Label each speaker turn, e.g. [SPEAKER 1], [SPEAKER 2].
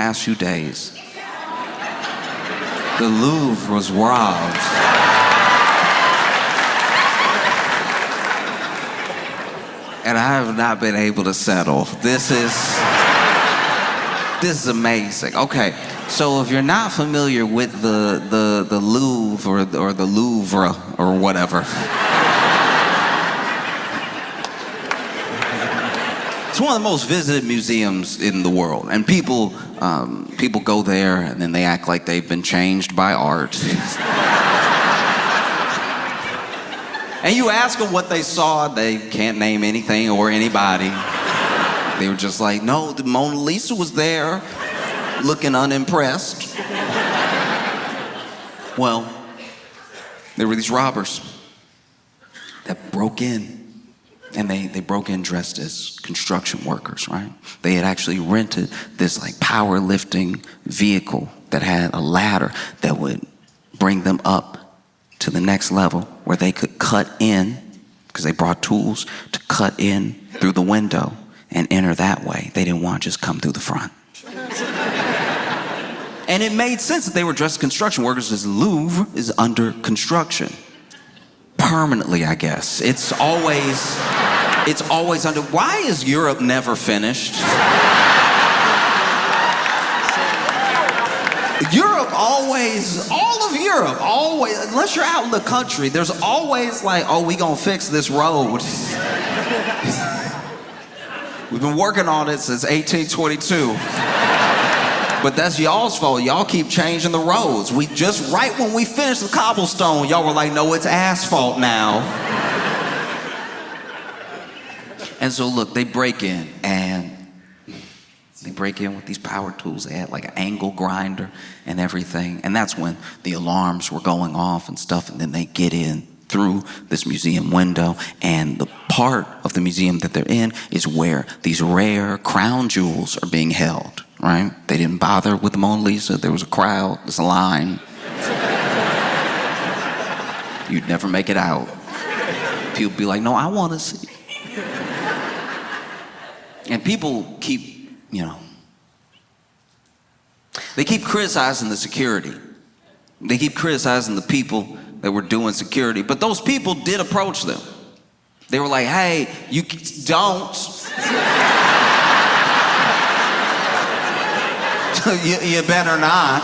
[SPEAKER 1] past few days, the Louvre was robbed. And I have not been able to settle. This is amazing. Okay, so if you're not familiar with the Louvre or the Louvre or whatever, it's one of the most visited museums in the world, and people go there and then they act like they've been changed by art. And you ask them what they saw, they can't name anything or anybody. They were just like, no, the Mona Lisa was there, looking unimpressed. Well, there were these robbers that broke in, and they broke in dressed as construction workers, right? They had actually rented this like powerlifting vehicle that had a ladder that would bring them up to the next level where they could cut in, because they brought tools to cut in through the window and enter that way. They didn't want to just come through the front. And it made sense that they were dressed as construction workers, because Louvre is under construction. Permanently, I guess. It's always under. Why is Europe never finished? Europe always, all of Europe, always, unless you're out in the country, there's always like, oh, we gonna fix this road. We've been working on it since 1822. But that's y'all's fault. Y'all keep changing the roads. We just, right when we finished the cobblestone, y'all were like, no, it's asphalt now. And so look, they break in, and they break in with these power tools. They had like an angle grinder and everything. And that's when the alarms were going off and stuff. And then they get in through this museum window. And the part of the museum that they're in is where these rare crown jewels are being held, right? They didn't bother with the Mona Lisa. There was a crowd, there's a line. You'd never make it out. People be like, no, I want to see. And people keep, they keep criticizing the security. They keep criticizing the people that were doing security. But those people did approach them. They were like, hey, you don't. you better not.